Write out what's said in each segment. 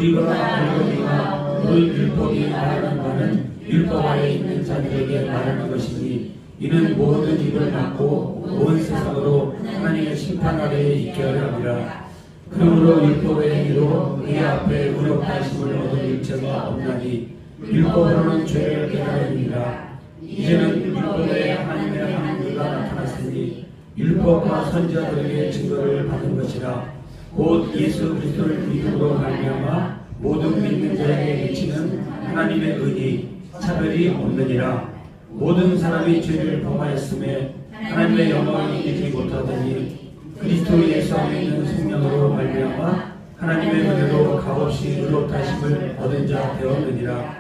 우리가 모든 율법이 말하는 바는 율법 아래 있는 자들에게 말하는 것이니 이는 모든 입을 닫고 온 세상으로 하나님의 심판 아래에 있게 하려 함이라. 그러므로 율법의 행위로 그의 앞에 의롭다심을 얻을 일체가 없나니 율법으로는 죄를 깨달으니라. 이제는 율법에 하나님의 한계가 나타났으니 율법과 선지자들에게 증거를 받은 것이라. 곧 예수 그리스도를 믿음으로 말미암아 모든 믿는 자에게 미치는 하나님의 은이 차별이 없느니라. 모든 사람이 죄를 범하였음에 하나님의 영광을 이기지 못하더니 그리스도 예수 안에 있는 생명으로 말미암아 하나님의 은혜로 값없이 의롭다심을 얻은 자 되었느니라.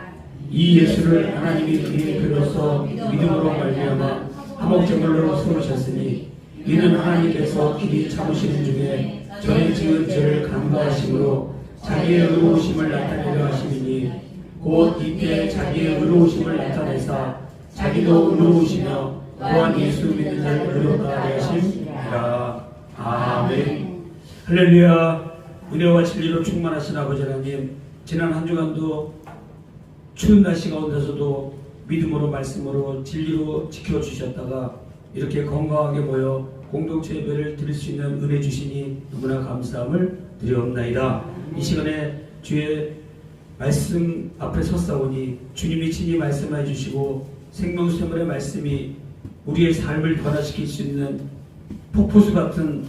이 예수를 하나님이 그의 피로써 믿음으로 말미암아 화목제물로 세우셨으니 이는 하나님께서 길이 참으시는 중에 전에 지은 죄를 간과하심으로 자기의 의로우심을 나타내려 하심이니 곧 이때 자기의 의로우심을 나타내사 자기도 의로우시며 또한 예수 믿는 자를 의롭다 하려 하심이라. 아멘. 할렐루야. 은혜와 진리로 충만하신 아버지 하나님, 지난 한 주간도 추운 날씨 가운데서도 믿음으로 말씀으로 진리로 지켜주셨다가 이렇게 건강하게 모여 공동체 예배를 드릴 수 있는 은혜 주시니 너무나 감사함을 드리옵나이다. 이 시간에 주의 말씀 앞에 섰사오니 주님이 친히 말씀해 주시고 생명수물의 말씀이 우리의 삶을 변화시킬 수 있는 폭포수 같은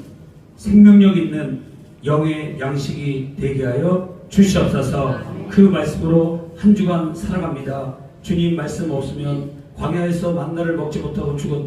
생명력 있는 영의 양식이 되게 하여 주시옵소서. 그 말씀으로 한 주간 살아갑니다. 주님 말씀 없으면 광야에서 만나를 먹지 못하고 죽을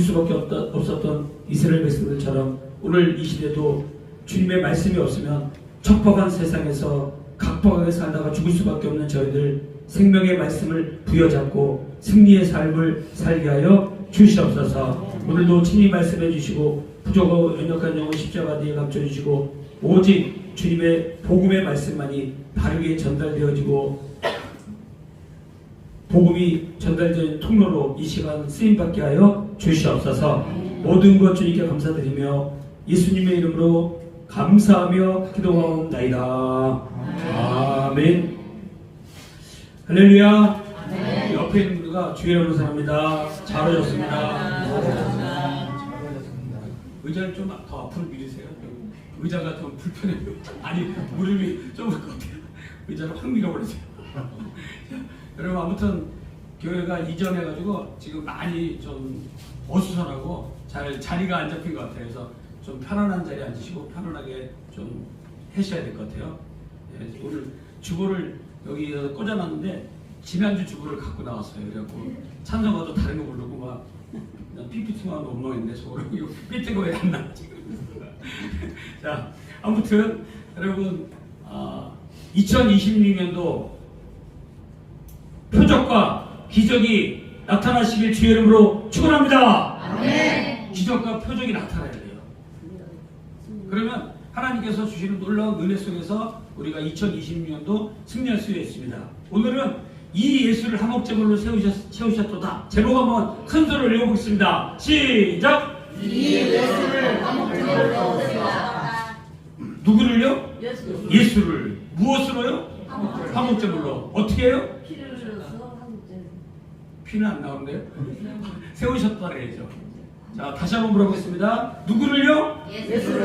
수밖에 없었던 이스라엘 백성들처럼 오늘 이 시대도 주님의 말씀이 없으면 척박한 세상에서 각박하게 살다가 죽을 수밖에 없는 저희들 생명의 말씀을 부여잡고 승리의 삶을 살게 하여 주시옵소서. 오늘도 친히 말씀해 주시고 부족하고 연약한 영혼 십자가 뒤에 감춰주시고 오직 주님의 복음의 말씀만이 바르게 전달되어지고 복음이 전달되는 통로로 이 시간 쓰임받게 하여 주시옵소서. 모든 것 주님께 감사드리며 예수님의 이름으로 감사하며 기도하옵나이다. 아멘. 할렐루야. 아멘. 옆에 있는 분들과 주의 이름으로 사랑합니다. 잘 오셨습니다. 의자를 좀 더 앞으로 밀으세요. 의자가 좀 불편해요. 아니 무릎이 좀 것 같아요. 의자를 확 밀어버리세요. 여러분 아무튼 교회가 이전해가지고 지금 많이 좀 어수선하고 잘 자리가 안 잡힌 것 같아요. 그래서 좀 편안한 자리에 앉으시고 편안하게 좀 하셔야 될 것 같아요. 예, 오늘 주보를 여기 꽂아놨는데 지난주 주보를 갖고 나왔어요. 그래갖고 찬성가도 다른 거 부르고 막 PPT만 엉망했네. 속으로 이거 삐뚤 거에 안 나왔지. 자, 아무튼 여러분 2026년도 표적과 기적이 나타나시길 주의 이름으로 축원합니다. 아멘. 기적과 표적이 나타나야 돼요. 그러면 하나님께서 주시는 놀라운 은혜 속에서 우리가 2026년도 승리할 수 있습니다. 오늘은 이 예수를 한목제물로 세우셨도다. 제목 한번 큰 소리를 읽어보겠습니다. 시작! 이 예수를 한목제물로 세우셨다. 누구를요? 예수를. 무엇으로요? 한목제물로. 어떻게 해요? 피를 흘려서 한목제물. 피는 안 나오는데요? 세우셨다 그래야죠. 자, 다시 한번 물어보겠습니다. 누구를요?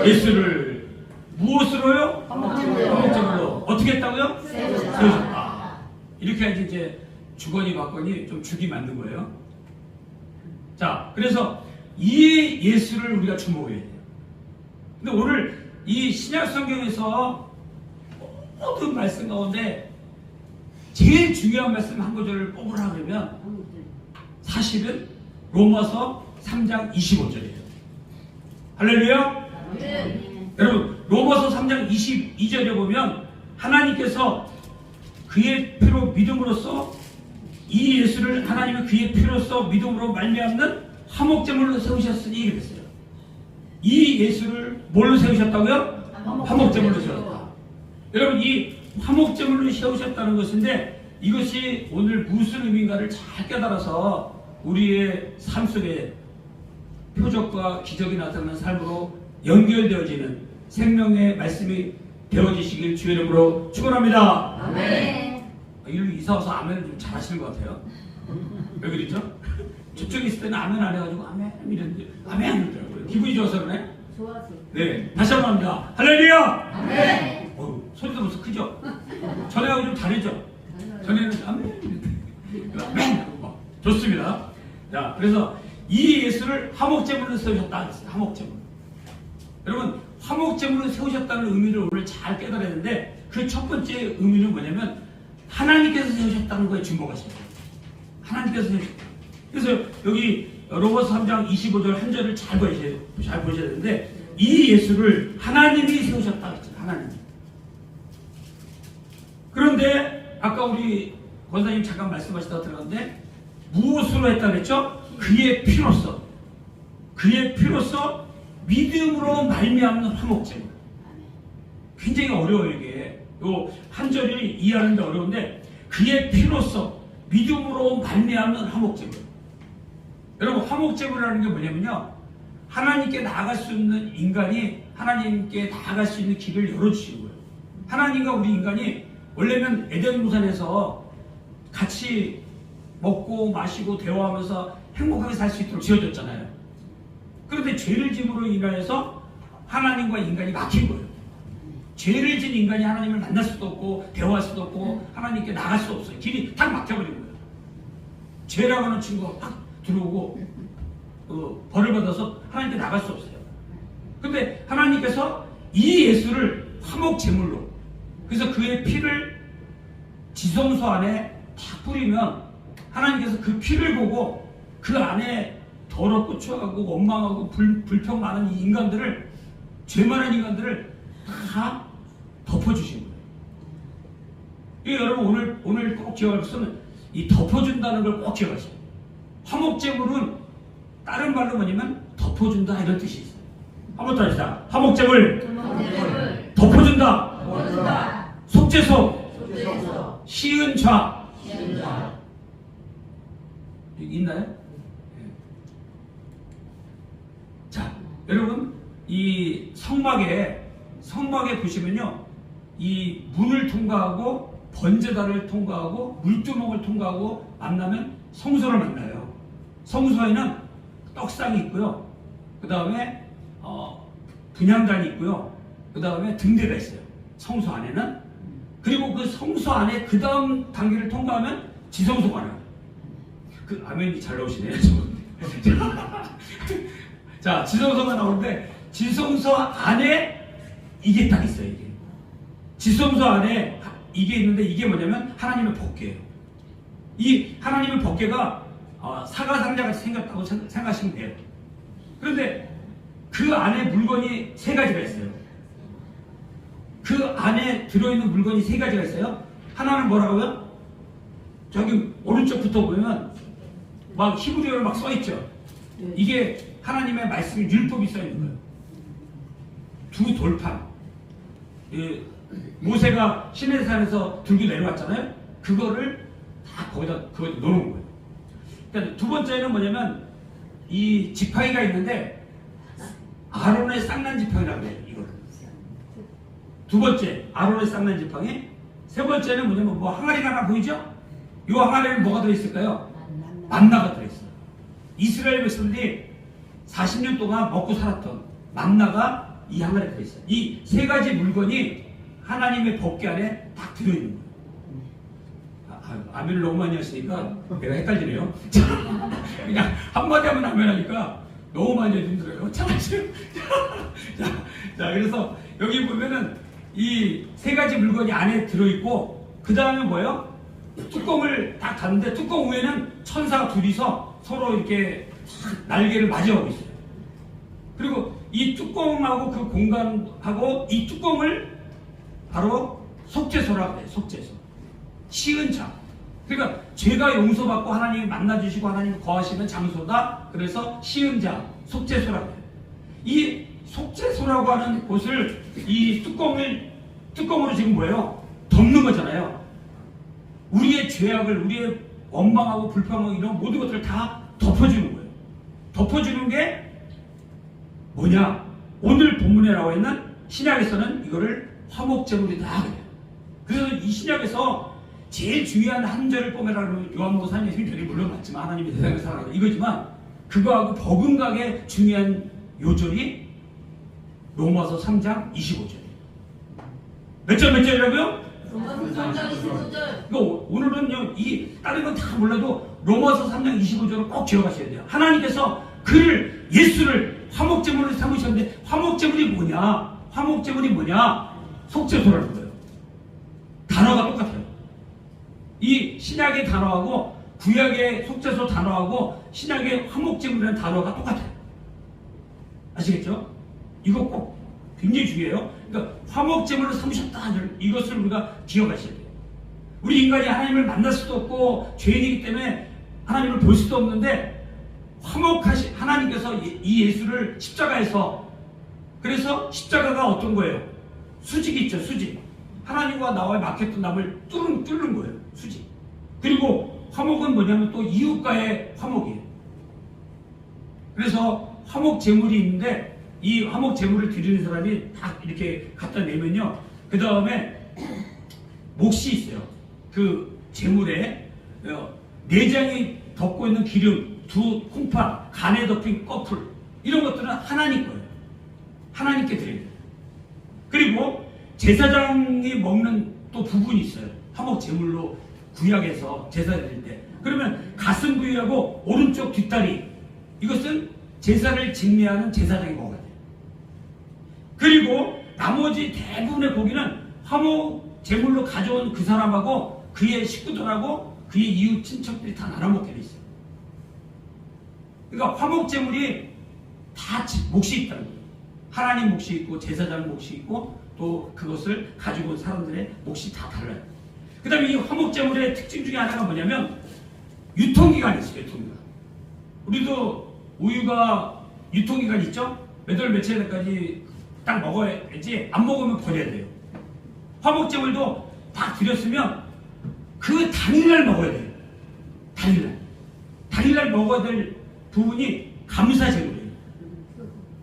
예수를. 무엇으로요? 한목제물로. 어떻게 했다고요? 세우셨다. 이렇게 해야지 이제 주거니 받거니 좀 죽이 만든 거예요. 자, 그래서 이 예수를 우리가 주목해야 돼요. 근데 오늘 이 신약 성경에서 모든 말씀 가운데 제일 중요한 말씀 한 구절을 뽑으라 그러면 사실은 로마서 3장 25절이에요. 할렐루야. 여러분 로마서 3장 22절에 보면 하나님께서 그의 피로 믿음으로써 이 예수를 하나님의 그의 피로써 믿음으로 말미암는 화목제물로 세우셨으니 그랬어요. 이 예수를 뭘로 세우셨다고요? 화목제물로 세우셨다. 여러분 이 화목제물로 세우셨다는 것인데 이것이 오늘 무슨 의미인가를 잘 깨달아서 우리의 삶 속에 표적과 기적이 나타나는 삶으로 연결되어지는 생명의 말씀이 되어지시길 주의 이름으로 축원합니다. 아멘. 이리 이사 와서 아멘을 좀 잘하시는 것 같아요. 왜 그러죠? 저쪽에 있을 때는 아멘 안 해가지고 아멘 이랬는데 아멘 안 하더라고요. 기분이 좋아서 그러네. 좋아서. 네, 다시 한번 합니다. 할렐루야. 아멘. 소리도 벌써 크죠? 전에하고 좀 다르죠? 전에는 아멘 아멘 하고 막 좋습니다. 자, 그래서 이 예수를 화목제물로 세우셨다 했어요. 화목제물. 여러분, 화목제물로 세우셨다는 의미를 오늘 잘 깨달아야 되는데 그 첫 번째 의미는 뭐냐면 하나님께서 세우셨다는 거에 주목하셔야 돼요. 하나님께서 세우셨다. 그래서 여기 로마서 3장 25절 한 절을 잘 보셔야 되는데 이 예수를 하나님이 세우셨다 했죠. 하나님. 그런데 아까 우리 권사님 잠깐 말씀하시다가 들어갔는데 무엇으로 했다 그랬죠? 그의 피로써 믿음으로 말미암는 화목제물. 굉장히 어려워요 이게. 요 한 절이 이해하는데 어려운데 그의 피로써 믿음으로 말미암는 화목제물. 여러분 화목제물이라는 게 뭐냐면요, 하나님께 나아갈 수 있는 인간이 하나님께 나아갈 수 있는 길을 열어주시는 거예요. 하나님과 우리 인간이 원래는 에덴 동산에서 같이 먹고 마시고 대화하면서 행복하게 살 수 있도록 지어졌잖아요. 그런데 죄를 짐으로 인하여서 하나님과 인간이 막힌 거예요. 죄를 진 인간이 하나님을 만날 수도 없고 대화할 수도 없고 하나님께 나갈 수 없어요. 길이 딱 막혀버린 거예요. 죄라고 하는 친구가 팍 들어오고 벌을 받아서 하나님께 나갈 수 없어요. 근데 하나님께서 이 예수를 화목제물로, 그래서 그의 피를 지성소 안에 다 뿌리면 하나님께서 그 피를 보고 그 안에 더럽고 추하고 원망하고 불평 많은 이 인간들을, 죄 많은 인간들을 다 덮어주신 거예요. 이 여러분 오늘 꼭 기억할 것은 이 덮어준다는 걸 꼭 기억하세요. 화목제물은 다른 말로 뭐냐면 덮어준다 이런 뜻이 있어요. 한번 더 합시다. 화목제물 덮어준다. 속죄소 시은좌 있나요? 자, 여러분 이 성막에 보시면요, 이 문을 통과하고 번제단을 통과하고 물두멍을 통과하고 만나면 성소를 만나요. 성소에는 떡상이 있고요, 그 다음에 분향단이 있고요, 그 다음에 등대가 있어요. 성소 안에는. 그리고 그 성소 안에 그 다음 단계를 통과하면 지성소가 나와요. 그 아멘이 잘 나오시네요. 자, 지성소가 나오는데 지성소 안에 이게 딱 있어요. 이게 지성소 안에 이게 있는데 이게 뭐냐면 하나님의 법궤예요. 이 하나님의 법궤가 사과상자같이 생겼다고 생각하시면 돼요. 그런데 그 안에 물건이 세 가지가 있어요. 그 안에 들어있는 물건이 세 가지가 있어요. 하나는 뭐라고요? 저기 오른쪽부터 보면 막 히브리어로 막 써있죠. 이게 하나님의 말씀 율법이 써있는 거예요. 두 돌판. 모세가 시내산에서 들고 내려왔잖아요. 그거를 다 거기다 넣어놓은 거예요. 그러니까 두 번째는 뭐냐면 이 지팡이가 있는데 아론의 쌍난 지팡이라고 해요. 이거를. 두 번째 아론의 쌍난 지팡이. 세 번째는 뭐냐면 뭐 항아리가 하나 보이죠? 이 항아리에는 뭐가 들어있을까요? 만나가 들어있어요. 이스라엘 백성들이 40년 동안 먹고 살았던 만나가 이 항아리에 들어있어요. 이 세 가지 물건이 하나님의 법궤 안에 딱 들어있는 거예요. 아멘을 너무 많이 하시니까 내가 헷갈리네요. 그냥 한마디 하면 아멘 하니까 너무 많이 힘들어요. 자, 그래서 여기 보면은 이 세 가지 물건이 안에 들어있고, 그 다음에 뭐예요? 뚜껑을 딱 닫는데 뚜껑 위에는 천사가 둘이서 서로 이렇게 날개를 맞이하고 있어요. 그리고 이 뚜껑하고 그 공간하고 이 뚜껑을 바로 속죄소라고 해요. 속죄소. 시은자. 그러니까 죄가 용서받고 하나님이 만나주시고 하나님이 거하시는 장소다. 그래서 시은자, 속죄소라고 해요. 이 속죄소라고 하는 곳을 이 뚜껑으로 지금 뭐예요? 덮는 거잖아요. 우리의 죄악을, 우리의 원망하고 불평하고 이런 모든 것들을 다 덮어주는 거예요. 덮어주는 게 뭐냐? 오늘 본문에 나와 있는 신약에서는 이거를 화목제물이다. 그래서 이 신약에서 제일 중요한 한 절을 뽐내라고 요한복음 3장 16절이 물론 맞지만 하나님이 세상을 사랑하다 이거지만 그거하고 버금가게 중요한 요절이 로마서 3장 25절이에요. 몇 절이라고요? 로마서 3장 25절. 그러니까 오늘은요, 이 다른 건 다 몰라도 로마서 3장 25절을 꼭 기억하셔야 돼요. 하나님께서 그를 예수를 화목제물로 삼으셨는데 화목제물이 뭐냐? 화목제물이 뭐냐? 속죄소라는 거예요. 단어가 똑같아요. 이 신약의 단어하고 구약의 속죄소 단어하고 신약의 화목제물이라는 단어가 똑같아요. 아시겠죠? 이거 꼭 굉장히 중요해요. 그러니까 화목제물로 삼으셨다. 이것을 우리가 기억하셔야 돼요. 우리 인간이 하나님을 만날 수도 없고 죄인이기 때문에 하나님을 볼 수도 없는데 화목하신 하나님께서 이 예수를 십자가에서 그래서 십자가가 어떤 거예요? 수직이 있죠. 수직. 하나님과 나와의 막혔던 담을 뚫는 거예요. 수직. 그리고 화목은 뭐냐면 또 이웃과의 화목이에요. 그래서 화목 제물이 있는데 이 화목 제물을 드리는 사람이 다 이렇게 갖다 내면요. 그 다음에 몫이 있어요. 그 제물에 내장이 덮고 있는 기름, 두 콩팥, 간에 덮인 꺼풀 이런 것들은 하나님 거예요. 하나님께 드려요. 그리고 제사장이 먹는 또 부분이 있어요. 화목 제물로 구약에서 제사 드릴 때. 그러면 가슴 부위하고 오른쪽 뒷다리 이것은 제사를 직례하는 제사장이 먹어야 돼요. 그리고 나머지 대부분의 고기는 화목 제물로 가져온 그 사람하고 그의 식구들하고 그의 이웃 친척들이 다 나눠 먹게 돼 있어요. 그러니까 화목 제물이 다 몫이 있다는 거예요. 하나님 몫이 있고 제사장 몫이 있고 또 그것을 가지고 온 사람들의 몫이 다 달라요. 그 다음에 이 화목 제물의 특징 중에 하나가 뭐냐면 유통기간이 있어요. 유통기간. 우리도 우유가 유통기간 있죠? 몇 월 며칠 전까지 딱 먹어야지 안 먹으면 버려야 돼요. 화목 제물도 딱 드렸으면 그 당일날 먹어야 돼요. 당일날 먹어야 될 부분이 감사 제물이에요.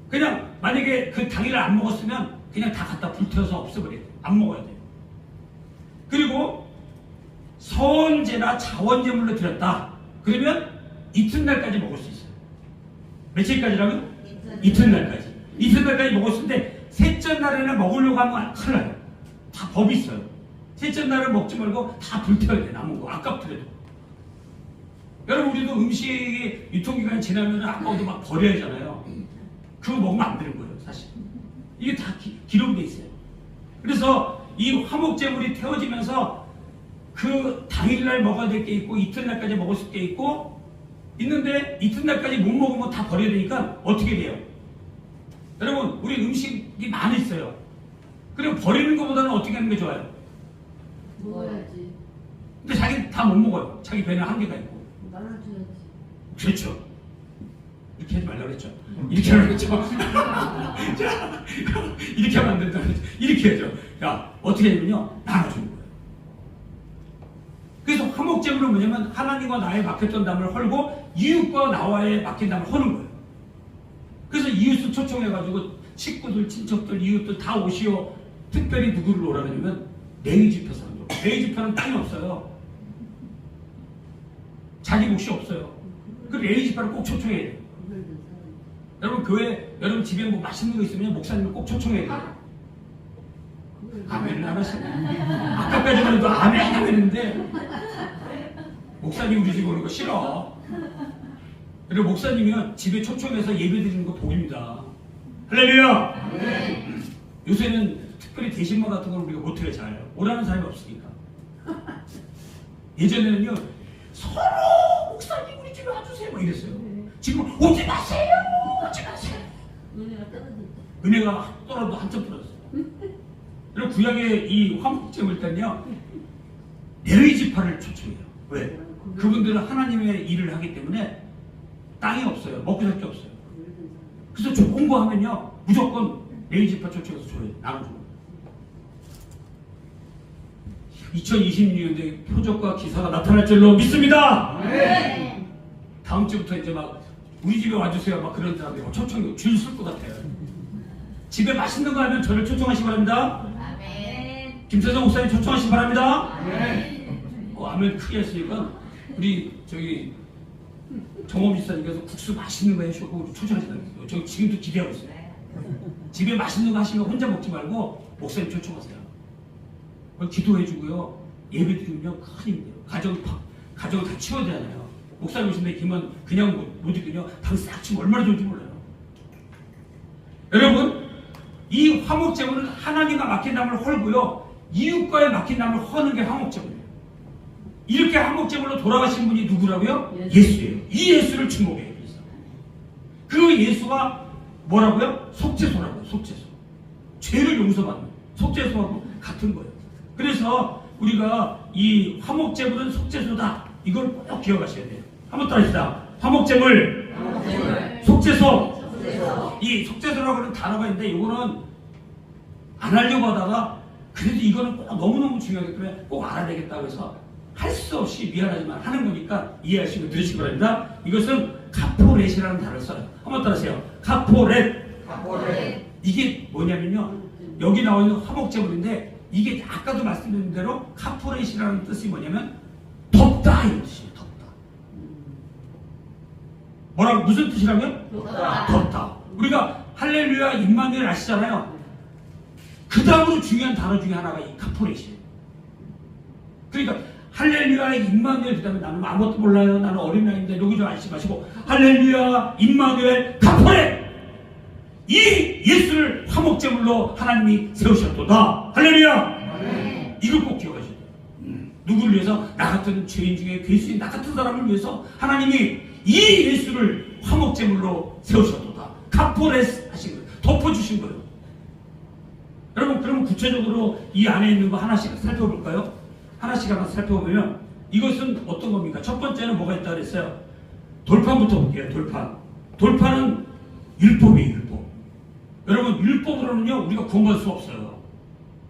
그냥 만약에 그 당일날 안 먹었으면 그냥 다 갖다 불태워서 없애버려야 돼요. 안 먹어야 돼요. 그리고 선제나 자원제물로 드렸다. 그러면 이튿날까지 먹을 수 있어요. 며칠까지라고요? 이튿날까지. 이튿날까지 먹었는데 셋째 날에는 먹으려고 하면 큰일 나요. 다 법이 있어요. 셋째 날을 먹지 말고 다 불태워야 돼. 남은 거 아깝더라도. 여러분 우리도 음식이 유통기간이 지나면 아까워도 막 버려야 하잖아요. 그거 먹으면 안 되는 거예요. 사실 이게 다 기록돼 있어요. 그래서 이 화목제물이 태워지면서 그 당일날 먹어야 될 게 있고 이튿날까지 먹을 게 있고 있는데 이튿날까지 못 먹으면 다 버려야 되니까 어떻게 돼요? 여러분 우리 음식이 많이 있어요. 그럼 버리는 것보다는 어떻게 하는 게 좋아요? 먹어야지. 근데 자기 다 못 먹어요. 자기 배는 한계가 있고. 나눠줘야지. 그렇죠. 이렇게 하지 말라고 그랬죠. 이렇게 하라고 그랬죠. 자, 이렇게 하면 안 된다고 그랬죠. 이렇게 해야죠. 야, 어떻게 하냐면요. 나눠주는 거예요. 그래서 화목제물은 뭐냐면 하나님과 나의 막혔던 담을 헐고 이웃과 나와의 막힌 담을 허는 거예요. 그래서 이웃을 초청해가지고 친구들, 친척들, 이웃들 다 오시오. 특별히 누구를 오라고 하냐면 레위 지파 사람들. 레위 지파는 땅이 없어요. 자기 몫이 없어요. 그 레위 지파를 꼭 초청해야 돼요. 여러분 교회, 여러분 집에 뭐 맛있는 거 있으면 목사님을 꼭 초청해야 돼요. 아멘을 안 하시네. 아까까지만 해도 아멘 했는데 목사님 우리 집에 오는 거 싫어. 그리고 목사님이면 집에 초청해서 예배 드리는 거 복입니다. 할렐루야. 요새는 특별히 대신마 같은 걸 우리가 못해요. 잘 오라는 사람이 없으니까. 예전에는요 서로 목사님 우리 집에 와주세요 뭐 이랬어요. 지금 오지 마세요. 오지 마세요. 은혜가 떨어도 한참 떨어졌어요. 그리고 구약의 이 화목제물 때는요 레위 지파를 초청해요. 왜? 그분들은 하나님의 일을 하기 때문에 땅이 없어요. 먹고 살 게 없어요. 그래서 좋은 거 하면요 무조건 레위 지파 초청해서 줘요. 나눠주고. 2026년도에 표적과 기사가 나타날 줄로 믿습니다. 네. 다음 주부터 이제 막 우리 집에 와주세요. 막 그런 사람들이 막 초청이 줄 쓸 것 같아요. 집에 맛있는 거 하면 저를 초청하시기 바랍니다. 아멘. 김세성 목사님 초청하시기 바랍니다. 네. 아멘 크게 했으니까 우리 저기 정호 집사님께서 국수 맛있는 거 해주고 우리 초청하시다고 했어요. 저 지금도 기대하고 있어요. 집에 맛있는 거 하시면 혼자 먹지 말고 목사님 초청하세요. 기도해주고요. 예배 드리면 큰 힘이 돼요. 가정을 다 치워야 되잖아요. 목사님 오신데 기만 그냥 못 있거든요. 당 싹 치면 얼마나 좋은지 몰라요. 여러분, 이 화목제물은 하나님과 막힌 담을 헐고요. 이웃과의 막힌 담을 허는 게 화목제물이에요. 이렇게 화목제물로 돌아가신 분이 누구라고요? 예수예요. 이 예수를 주목해요. 그 예수가 뭐라고요? 속죄소라고요. 속죄소. 죄를 용서받는 속죄소하고 같은 거예요. 그래서 우리가 이 화목제물은 속죄소다. 이걸 꼭 기억하셔야 돼요. 한번 따라합시다. 화목제물, 속죄소. 이 속죄소라고 하는 단어가 있는데 이거는 안 하려고 하다가 그래도 이거는 꼭 너무너무 중요하기 때문에 꼭 알아야 되겠다고 해서 할 수 없이 미안하지만 하는 거니까 이해하시고 들으시기 바랍니다. 이것은 카포렛이라는 단어를 써요. 한번 따라하세요. 카포렛. 이게 뭐냐면요. 여기 나와 있는 화목제물인데 이게 아까도 말씀드린 대로 카포렛이라는 뜻이 뭐냐면 덮다 이런 뜻이에요. 덮다. 뭐라고 무슨 뜻이라고요? 덮다. 우리가 할렐루야 임마누엘 아시잖아요. 그 다음으로 중요한 단어 중에 하나가 이 카포렛이에요. 그러니까 할렐루야 임마누엘 그다음에 나는 아무것도 몰라요. 나는 어린 양인데 여기 좀 앉지 마시고 할렐루야 임마누엘 카포렛. 이 예수를 화목제물로 하나님이 세우셨도다. 할렐루야. 이걸 꼭 기억하셔야 돼요. 누구를 위해서? 나 같은 죄인 중에 괴수인 나 같은 사람을 위해서 하나님이 이 예수를 화목제물로 세우셨도다. 카포렛 하신 거예요. 덮어주신 거예요. 여러분, 그러면 구체적으로 이 안에 있는 거 하나씩 살펴볼까요? 하나씩 하나 살펴보면 이것은 어떤 겁니까? 첫 번째는 뭐가 있다 그랬어요? 돌판부터 볼게요. 돌판은 율법이에요. 율법. 여러분, 율법으로는요 우리가 구원받을 수 없어요.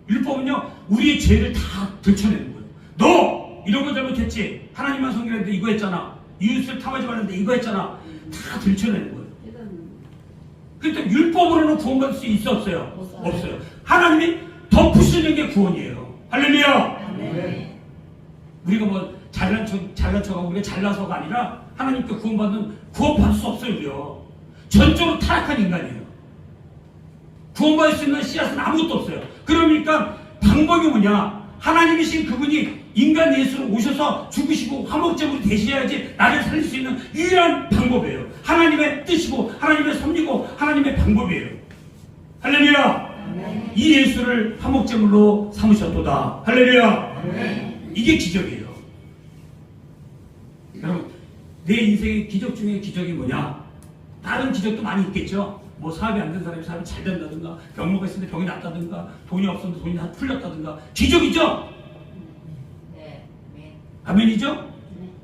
율법은요 우리의 죄를 다 들춰내는 거예요. 너 이런 거 잘못했지. 하나님만 섬기는데 이거 했잖아. 이웃을 탐하지 말는데 이거 했잖아. 다 들춰내는 거예요. 그러니까 율법으로는 구원받을 수 있어 없어요? 없어요. 하나님이 덮으시는 게 구원이에요. 할렐루야. 우리가 뭐 잘난 척하고 우리가 잘나서가 아니라 하나님께 구원받을 수 없어요. 우리요. 전적으로 타락한 인간이에요. 구원받을 수 있는 씨앗은 아무것도 없어요. 그러니까 방법이 뭐냐? 하나님이신 그분이 인간 예수로 오셔서 죽으시고 화목제물이 되셔야지 나를 살릴 수 있는 유일한 방법이에요. 하나님의 뜻이고 하나님의 섭리고 하나님의 방법이에요. 할렐루야. 이 예수를 화목제물로 삼으셨도다. 할렐루야. 이게 기적이에요. 여러분, 내 인생의 기적 중에 기적이 뭐냐? 다른 기적도 많이 있겠죠. 뭐 사업이 안 된 사람이 사업이 잘 된다든가, 병모가 있었는데 병이 낫다든가, 돈이 없었는데 돈이 다 풀렸다든가, 기적이죠. 아멘이죠?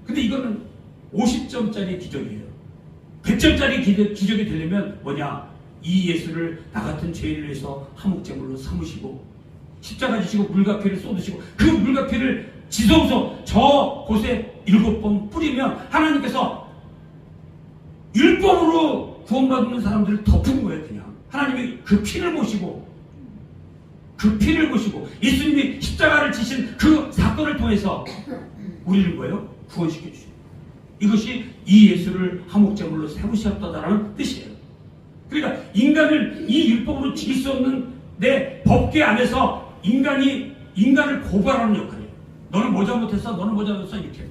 근데 이거는 50점짜리 기적이에요. 100점짜리 기적이 되려면 뭐냐? 이 예수를 나 같은 죄인을 위해서 화목제물로 삼으시고 십자가 지시고 물과 피를 쏟으시고 그 물과 피를 지성소 저 곳에 7번 뿌리면 하나님께서 율법으로 구원받는 사람들을 덮은 거예요. 그냥 하나님이 그 피를 보시고 예수님이 십자가를 지신 그 사건을 통해서 우리를 뭐예요? 구원시켜 주셔요. 이것이 이 예수를 화목제물로 세우셨다라는 뜻이에요. 그러니까 인간을 이 율법으로 지킬 수 없는 내 법궤 안에서 인간을 고발하는 역할이에요. 너는 뭐 잘못했어? 너는 뭐 잘못했어? 이렇게.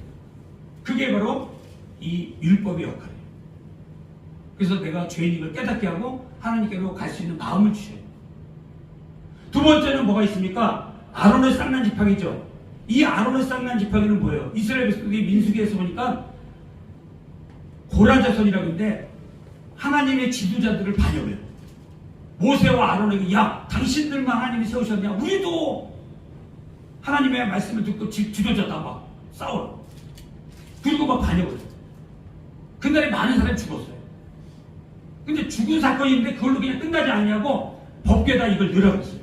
그게 바로 이 율법의 역할이에요. 그래서 내가 죄인임을 깨닫게 하고 하나님께로 갈 수 있는 마음을 주셔요. 두 번째는 뭐가 있습니까? 아론의 쌍난 지팡이죠. 이 아론의 쌍난 지팡이는 뭐예요? 이스라엘 백성들이 민수기에서 보니까 고라자손이라고 하는데 하나님의 지도자들을 반영해요. 모세와 아론에게 야 당신들만 하나님이 세우셨냐? 우리도 하나님의 말씀을 듣고 지도자다 막 싸워요. 그리고 막 반영을 해요. 그날에 많은 사람이 죽었어요. 근데 죽은 사건인데 그걸로 그냥 끝나지 않냐고 법궤에다 이걸 넣으라고 했어요.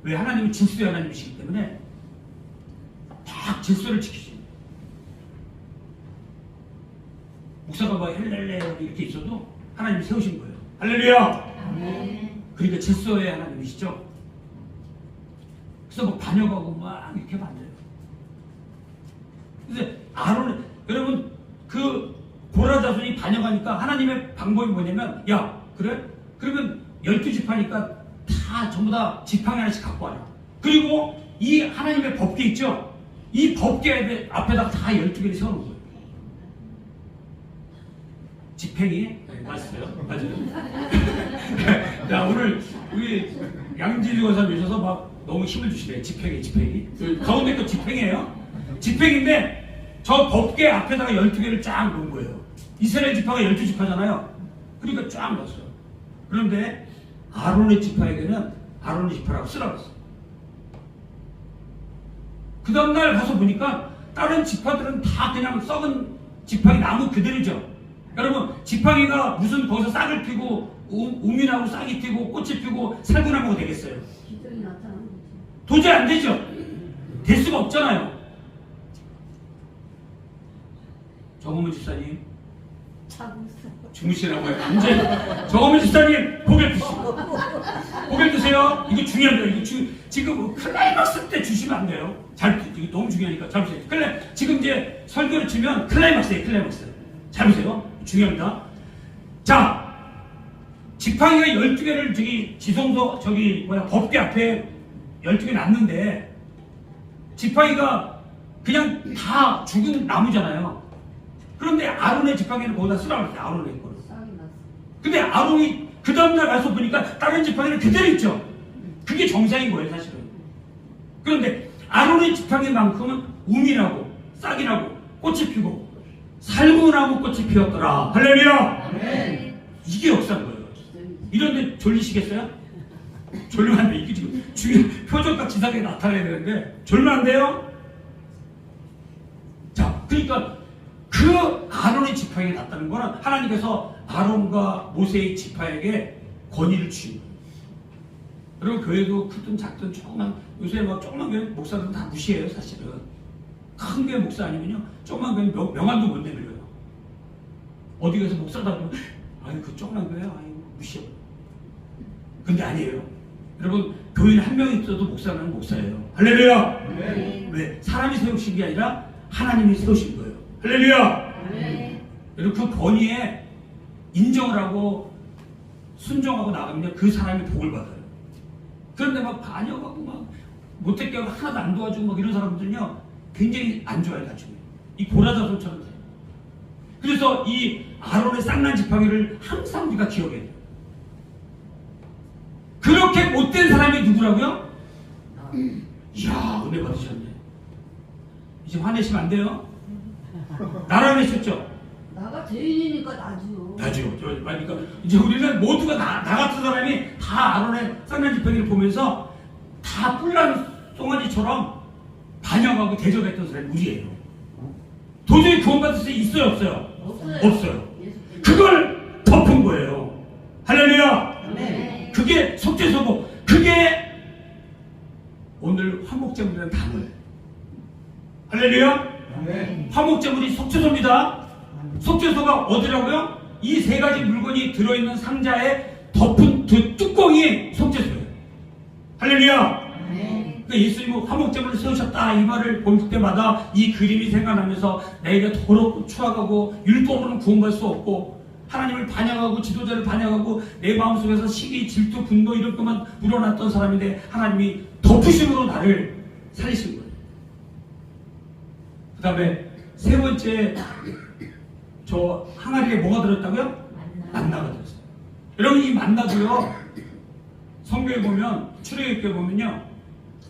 왜? 하나님은 질서의 하나님이시기 때문에 딱 질서를 지키시는 거예요. 목사가 뭐 헬렐레 이렇게 있어도 하나님이 세우신 거예요. 할렐루야. 그러니까 질서의 하나님이시죠. 그래서 뭐 반역하고 막 이렇게 하면 안 돼요. 근데 아론, 여러분 그 고라 자손이 반역하니까 하나님의 방법이 뭐냐면, 야 그래? 그러면 12지파니까 다 전부 다 지팡이 하나씩 갖고 와라. 그리고 이 하나님의 법궤 있죠? 이 법궤 앞에다가 다 12개를 세워놓은 거예요. 지팽이? 네, 맞았어요. 맞아요. 자, 오늘 우리 양진주 권사님 오셔서 막 너무 힘을 주시네. 지팽이. 가운데 거 지팽이에요. 지팽인데 저 법궤 앞에다가 12개를 쫙 놓은 거예요. 이스라엘 지파가 12지파잖아요. 그러니까 쫙 넣었어요. 그런데 아론의 지파에게는 아론의 지파라고 쓰라고 했어요. 그 다음날 가서 보니까 다른 지파들은 다 그냥 썩은 지팡이 나무 그대로죠. 여러분 지팡이가 무슨 거기서 싹을 피고 우민하고 싹이 피고 꽃이 피고 살구나무가 되겠어요? 기적이 나타나는 거지. 도저히 안 되죠. 될 수가 없잖아요. 정호문 집사님 자고 있어. 주무시라고요. 이제 정호문 집사님 고개 드시고 고개 드세요. 이거 중요합니다. 이거 지금 클라이막스 때 주시면 안 돼요. 이거 너무 중요하니까 잘 보세요. 지금 이제 설교를 치면 클라이막스예요. 클라이막스. 잘 보세요. 중요합니다. 자, 지팡이가 12개를 지성소 법궤 앞에 12개 놨는데 지팡이가 그냥 다 죽은 나무잖아요. 그런데 아론의 지팡이는 거기다 쓰라고 했어요. 아론의 거를. 싹이 났어. 근데 아론이 그 다음날 가서 보니까 다른 지팡이는 그대로 있죠. 그게 정상인 거예요, 사실은. 그런데 아론의 지팡이만큼은 우민하고 싹이 나고 꽃이 피고 살구나무 꽃이 피었더라. 할렐루야! 네. 이게 역사인 거예요. 이런데 졸리시겠어요? 졸리면 안 돼. 이게 지금 표적과 지상에 나타나야 되는데 졸면 안 돼요? 자, 그러니까 그 아론의 지팡이가 났다는 거는 하나님께서 아론과 모세의 지파에게 권위를 주신 거예요. 여러분 교회도 크든 작든 조그만, 요새 막 조그만 교회 목사들은 다 무시해요. 사실은 큰 교회 목사 아니면요 조그만 교회 명함도 못 내밀어요. 어디 가서 목사다 보면 아니 그 조그만 교회 아니 무시해. 근데 아니에요. 여러분 교인 한 명 있어도 목사는 목사예요. 할렐루야. 네. 왜? 사람이 세우신 게 아니라 하나님이 세우신 거예요. 할렐루야. 네. 여러분 그 권위에 인정을 하고 순종하고 나가면 그 사람이 복을 받아요. 그런데 막 반역하고 막 못되게 하고 하나도 안 도와주고 막 이런 사람들은요 굉장히 안 좋아요. 나중에 이 고라자손처럼 돼요. 그래서 이 아론의 쌍난 지팡이를 항상 우리가 기억해야 돼요. 그렇게 못된 사람이 누구라고요? 이야 은혜 받으셨네. 이제 화내시면 안 돼요. 나라 내셨죠? 나가 죄인이니까 나죠. 나죠. 그러니까 이제 우리는 모두가 나 같은 사람이 다 아론의 쌍난 지팡이를 보면서 다 뿔난 송아지처럼 반역하고 대적했던 사람이 우리예요. 도저히 구원받을 수 있어요, 없어요? 없어요. 그걸 덮은 거예요. 할렐루야. 네. 그게 속죄소고, 그게 오늘 화목제물이라는 단어예요. 할렐루야. 네. 화목제물이 속죄소입니다. 속죄소가 어디라고요? 이 세 가지 물건이 들어있는 상자에 덮은 뚜껑이 속죄소예요. 할렐루야. 네. 그러니까 예수님은 화목제물을 세우셨다 이 말을 볼 때마다 이 그림이 생각나면서 내가 더럽고 추악하고 율법으로는 구원받을 수 없고 하나님을 반역하고 지도자를 반역하고 내 마음속에서 시기, 질투, 분노 이런 것만 우러났던 사람인데 하나님이 덮으심으로 나를 살리신 거예요. 그 다음에 세 번째 저 항아리에 뭐가 들었다고요? 만나가 들었어요. 여러분 이 만나도요 성경에 보면 출애굽기에 보면요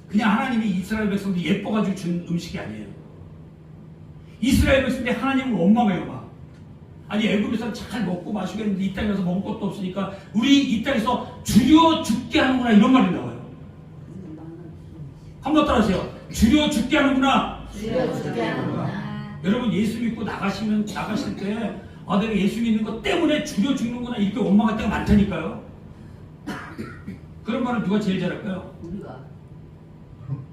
그냥 하나님이 이스라엘 백성들 예뻐가지고 준 음식이 아니에요. 이스라엘 백성들이 하나님을 원망해요. 막 아니 애굽에서 잘 먹고 마시고 했는데 이 땅에 가서 먹을 것도 없으니까 우리 이 땅에서 줄여 죽게 하는구나 이런 말이 나와요. 한번 따라하세요. 줄여 죽게 하는구나. 줄여 죽게 하는구나. 여러분 예수 믿고 나가실 때 아 내가 예수 믿는 것 때문에 줄여 죽는구나 이렇게 원망할 때가 많다니까요. 그런 말은 누가 제일 잘할까요? 우리가.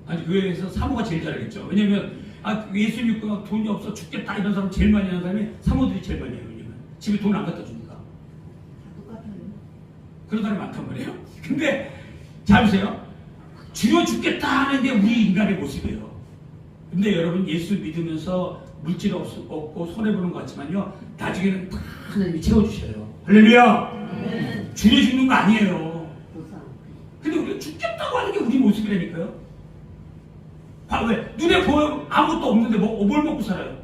아니 교회에서 사모가 제일 잘하겠죠. 왜냐면 아 예수 믿고 돈이 없어 죽겠다 이런 사람 제일 많이 하는 사람이 사모들이 제일 많이 해요. 왜냐면 집에 돈 안 갖다 주니까. 똑같아요. 그런 사람이 많단 말이에요. 근데 잘 보세요. 줄여 죽겠다 하는 게 우리 인간의 모습이에요. 근데 여러분 예수 믿으면서 물질 없고 손해보는 것 같지만요, 나중에는 다 하나님이 채워주셔요. 할렐루야. 줄여 죽는 거 아니에요. 근데 우리가 죽겠다고 하는 게 우리 모습이라니까요. 왜? 눈에 보여 아무것도 없는데 뭘 먹고 살아요?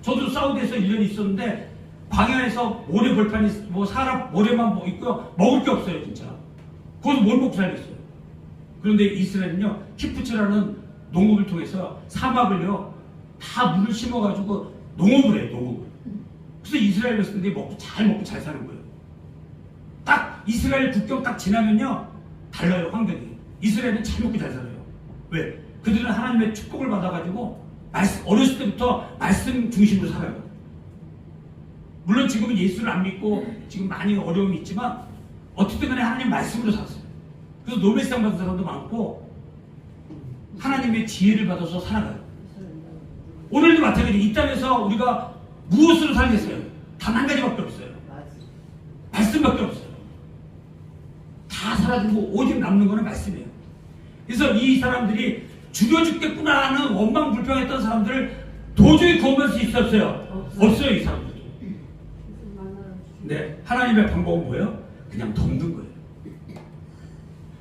저도 사우디에서 1년 있었는데 광야에서 모래 벌판이 사람 모래만 있고요, 먹을 게 없어요 진짜. 거기서 뭘 먹고 살겠어요? 그런데 이스라엘은요, 키푸츠라는 농업을 통해서 사막을요 다 물을 심어가지고 농업을 해요, 농업을. 그래서 이스라엘 백성들이 먹고 잘 사는 거예요. 딱 이스라엘 국경 딱 지나면요 달라요, 환경이. 이스라엘은 잘 먹고 잘 살아요. 왜? 그들은 하나님의 축복을 받아가지고 어렸을 때부터 말씀 중심으로 살아요. 물론 지금은 예수를 안 믿고 지금 많이 어려움이 있지만 어쨌든 간에 하나님 말씀으로 살았어요. 그래서 노벨상 받은 사람도 많고 하나님의 지혜를 받아서 살아가요. 오늘도 마찬가지로 이 땅에서 우리가 무엇으로 살겠어요? 단 한 가지밖에 없어요. 말씀밖에 없어요. 다 사라지고 오직 남는 거는 말씀이에요. 그래서 이 사람들이 죽여 죽겠구나 하는 원망 불평했던 사람들을 도저히 구원할 수 있었어요? 없어요, 이 사람들이. 네, 하나님의 방법은 뭐예요? 그냥 덮는 거예요.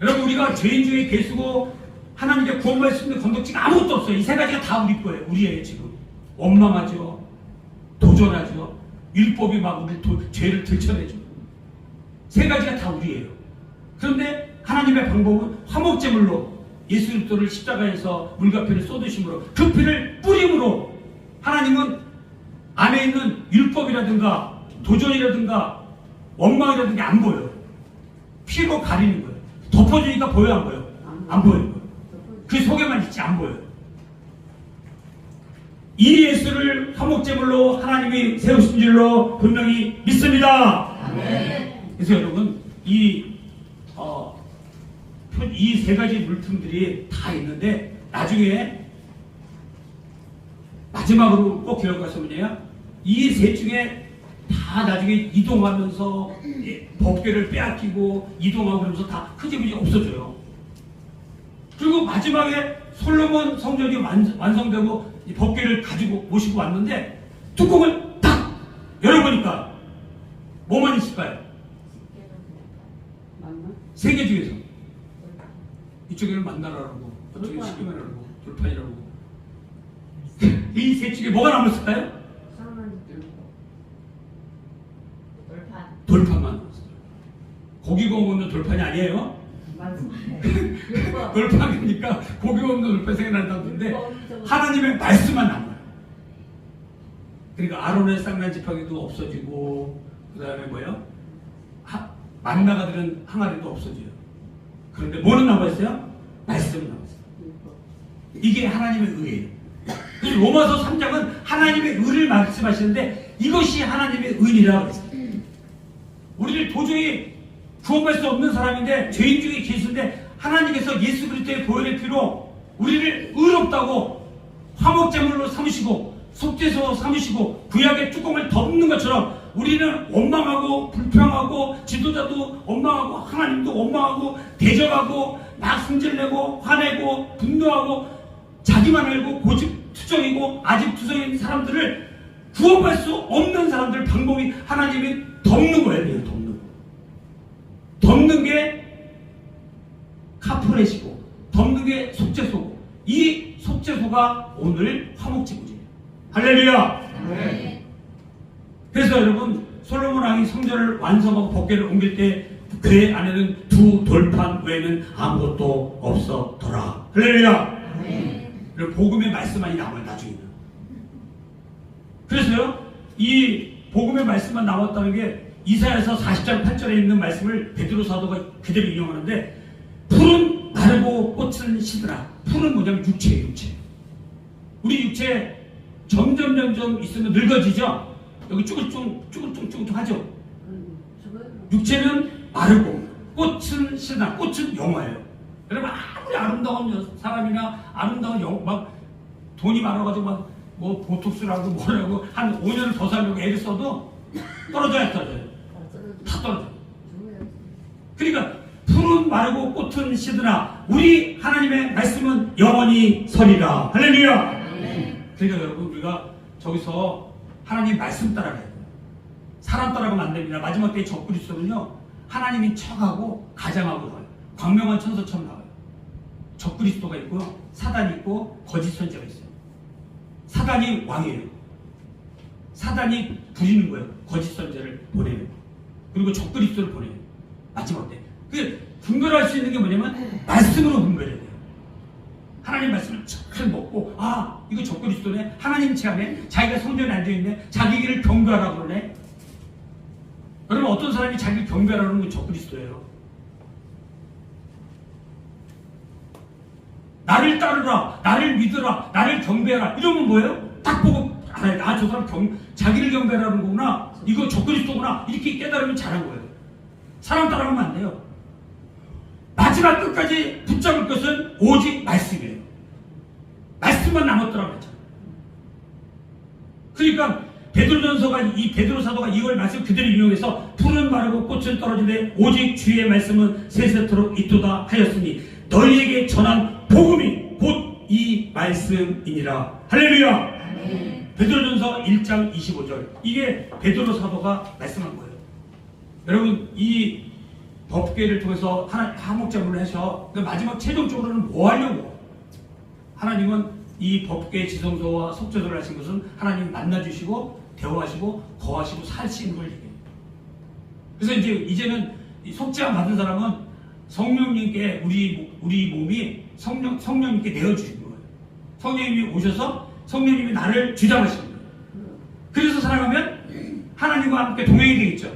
여러분, 우리가 죄인 중에 계수고 하나님께 구원받을 수 있는 건덕지가 아무것도 없어요. 이 세 가지가 다 우리 거예요. 우리예요 지금. 원망하죠, 도전하죠, 율법이 막 우리 죄를 들춰내죠. 세 가지가 다 우리예요. 그런데 하나님의 방법은 화목제물로 예수 그리스도를 십자가에서 물과 피를 쏟으심으로 그 피를 뿌림으로 하나님은 안에 있는 율법이라든가 도전이라든가 원망이라든가 안 보여요. 피로 가리는 거예요. 덮어주니까 보여요, 안 보여요? 안 보여요. 그 속에만 있지 안 보여요. 이 예수를 화목제물로 하나님이 세우신 줄로 분명히 믿습니다. 그래서 여러분 이 세 가지 물품들이 다 있는데 나중에 마지막으로 꼭 기억하시면 뭐냐, 이 셋 중에 다 나중에 이동하면서 법궤를 빼앗기고 이동하고 그러면서 다 흐지부지 없어져요. 그리고 마지막에 솔로몬 성전이 완성되고 이 법궤를 가지고 모시고 왔는데 뚜껑을 딱 열어보니까 뭐만 있을까요? 세 개 중에서 이쪽에는 만나라라고, 저쪽에 시기만이라고, 돌판이라고. 이 셋 중에 뭐가 남았을까요? 돌판만 남았어요. 고기 구워 먹는 돌판이 아니에요. 돌판이니까 고기 구워 먹는 돌판 생각난다는데 하나님의 말씀만 남아요. 그러니까 아론의 쌍난 지팡이도 없어지고 그 다음에 뭐예요? 만나가 들은 항아리도 없어져요. 그런데 뭐는 남아있어요? 말씀은 남아있어요. 이게 하나님의 의예요. 그래서 로마서 3장은 하나님의 의를 말씀하시는데 이것이 하나님의 의라고 했어요. 우리를 도저히 구원할 수 없는 사람인데 죄인 중에 계신데 하나님께서 예수 그리스도의 보혈의 피로 우리를 의롭다고 화목제물로 삼으시고 속죄소 삼으시고 구약의 뚜껑을 덮는 것처럼 우리는 원망하고 불평하고 지도자도 원망하고 하나님도 원망하고 대적하고 막 승질내고 화내고 분노하고 자기만 알고 고집투정이고 아집투정인 사람들을 구원할 수 없는 사람들 방법이 하나님이 덮는 거예요. 그냥 덮는 거. 덮는 게 카프렛이고 덮는 게 속죄소고 이 속죄소가 오늘 화목제물이에요. 할렐루야. 네. 그래서 여러분 솔로몬 왕이 성전을 완성하고 법궤를 옮길 때 그 안에는 두 돌판 외에는 아무것도 없었더라. 할렐루야. 네. 그리고 복음의 말씀만이 남아요. 나중에는. 그래서요 이 복음의 말씀만 남았다는 게 이사야서 40장 8절에 있는 말씀을 베드로 사도가 그대로 인용하는데 풀은 마르고 꽃은 시드라. 풀은 뭐냐면 육체예요. 육체. 우리 육체 점점 있으면 늙어지죠. 여기 쭈글쭈글 하죠. 육체는 마르고 꽃은 시드라. 꽃은 영화예요. 여러분 아무리 아름다운 사람이나 아름다운 막 돈이 많아가지고 막 뭐 보톡스라고 뭐라고 한 5년을 더 살려고 애를 써도 떨어져요. 다 떨어져요. 그러니까 푸른 마르고 꽃은 시드나 우리 하나님의 말씀은 영원히 서리라. 할렐루야. 그러니까 여러분 우리가 저기서 하나님 말씀 따라가야 돼요. 사람 따라가면 안 됩니다. 마지막 때의 적그리스도는요 하나님이 척하고 가장하고 나와요. 광명한 천사처럼 나와요. 적그리스도가 있고요, 사단이 있고 거짓 선지자가 있어요. 사단이 왕이에요. 사단이 부리는 거예요. 거짓 선지자를 보내요. 그리고 적그리스도를 보내요. 마지막 때. 그 분별할 수 있는 게 뭐냐면 말씀으로 분별해야 돼요. 하나님 말씀을 잘 먹고 아 이거 적그리스도네, 하나님 체하네, 자기가 성전에 앉아있네, 자기 길을 경배하라고 그러네. 여러분 어떤 사람이 자기를 경배하라는 건 적그리스도예요. 나를 따르라, 나를 믿으라, 나를 경배하라 이러면 뭐예요? 딱 보고 아 저 사람 자기를 경배하라는 거구나, 이거 적그리스도구나 이렇게 깨달으면 잘한 거예요. 사람 따라가면 안 돼요. 마지막 끝까지 붙잡을 것은 오직 말씀이에요. 말씀만 남았더라고 했잖아요. 그러니까 베드로전서가 이 베드로 사도가 이걸 말씀 그대로 인용해서 푸른 마르고 꽃은 떨어지되 오직 주의 말씀은 세세토록 있도다 하였으니 너희에게 전한 복음이 곧 이 말씀이니라. 할렐루야. 베드로전서 1장 25절 이게 베드로 사도가 말씀한 거예요. 여러분 이 법궤를 통해서 하목자문을 해서 마지막 최종적으로는 뭐 하려고? 하나님은 이 법궤 지성소와 속죄소를 하신 것은 하나님 만나주시고 대화하시고 거하시고 사시는 걸 얘기해요. 그래서 이제는 속죄함 받은 사람은 성령님께 우리 몸이 성령님께 내어주신 거예요. 성령님이 오셔서 성령님이 나를 주장하시는 거예요. 그래서 살아가면 하나님과 함께 동행이 되겠죠.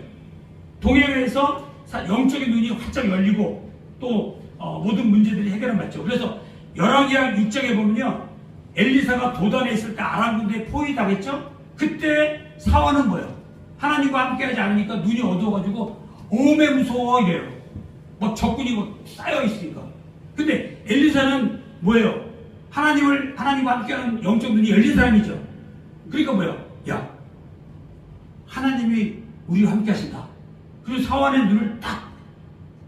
동행해서 영적인 눈이 활짝 열리고 또 모든 문제들이 해결받죠. 그래서 열왕기하 6장에 보면요, 엘리사가 도단에 있을 때 아람 군대에 포위당했죠. 그때 사화는 뭐예요? 하나님과 함께하지 않으니까 눈이 어두워가지고 오매 무서워 이래요. 막 적군이 막 쌓여 있으니까. 근데 엘리사는 뭐예요? 하나님과 함께하는 영적 눈이 열린 사람이죠. 그러니까 뭐예요? 야, 하나님이 우리와 함께하신다. 그리고 사환의 눈을 딱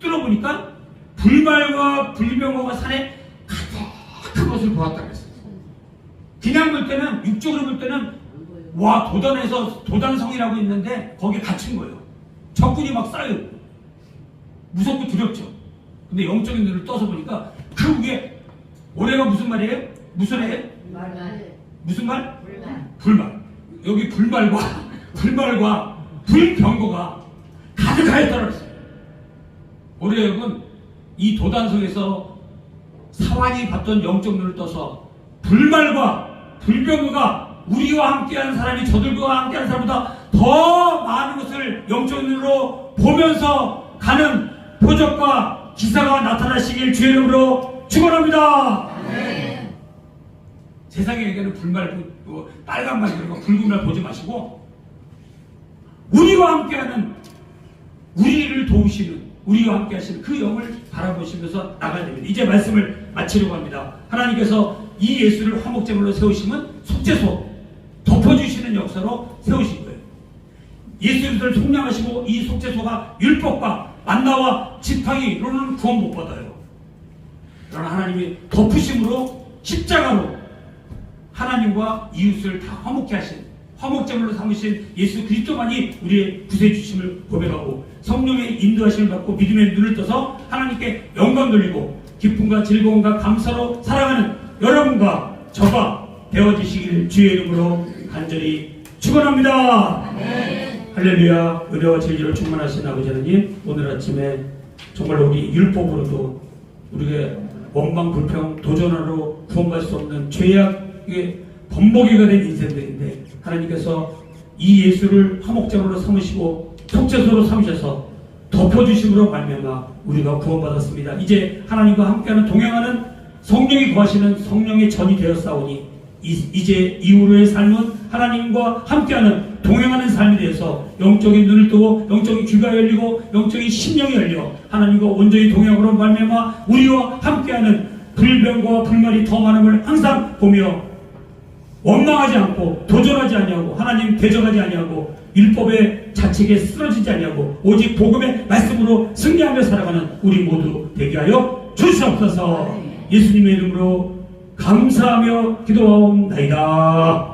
뚫어보니까 불말과 불병거가 산에 가득한 것을 보았다고 했어요. 그냥 볼 때는, 육적으로 볼 때는 와 도단에서 도단성이라고 있는데 거기에 갇힌 거예요. 적군이 막 쌓여요. 무섭고 두렵죠. 근데 영적인 눈을 떠서 보니까 그 위에 올해가 무슨 말이에요? 무슨 해예요? 무슨 말? 불말. 여기 불말과 불병거가 가득하였다고 했어요. 올해 여러분 이 도단성에서 사환이 받던 영적 눈을 떠서 불말과 불병거가 우리와 함께하는 사람이 저들과 함께하는 사람보다 더 많은 것을 영적 눈으로 보면서 가는 표적과 기사가 나타나시길 주의 이름으로 축원합니다. 세상에 얘기하는 불말, 빨간 말 그런 거 붉은 말 보지 마시고 우리와 함께하는, 우리를 도우시는, 우리와 함께 하시는 그 영을 바라보시면서 나가야 됩니다. 이제 말씀을 마치려고 합니다. 하나님께서 이 예수를 화목제물로 세우시면 속죄소, 덮어주시는 역사로 세우신 거예요. 예수를 속량하시고 이 속죄소가 율법과 만나와 지팡이로는 구원 못 받아요. 그러나 하나님이 덮으심으로 십자가로 하나님과 이웃을 다 화목케 하신, 화목제물로 삼으신 예수 그리스도만이 우리의 구세주심을 고백하고 성령의 인도하심을 받고 믿음의 눈을 떠서 하나님께 영광 돌리고 기쁨과 즐거움과 감사로 살아가는 여러분과 저가 되어지시기를 주의 이름으로 간절히 축원합니다. 할렐루야. 은혜와 진리로 충만하신 아버지 하나님, 오늘 아침에 정말로 우리 율법으로도 우리가 원망 불평 도전으로 구원받을 수 없는 죄악의 범벅이가 된 인생들인데 하나님께서 이 예수를 화목제물로 삼으시고 속죄소로 삼으셔서 덮어주심으로 말미암아 우리가 구원받았습니다. 이제 하나님과 함께하는 동행하는 성령이 거하시는 성령의 전이 되었사오니 이제 이후로의 삶은 하나님과 함께하는 동행하는 삶이 되어서 영적인 눈을 뜨고 영적인 귀가 열리고 영적인 심령이 열려 하나님과 온전히 동행으로 말미암아 우리와 함께하는 불병과 불말이 더 많음을 항상 보며 원망하지 않고 도전하지 아니하고 하나님 대적하지 아니하고 율법에 자책에 쓰러지지 아니하고 오직 복음의 말씀으로 승리하며 살아가는 우리 모두 되게 하여 주시옵소서. 예수님의 이름으로 감사하며 기도하옵나이다.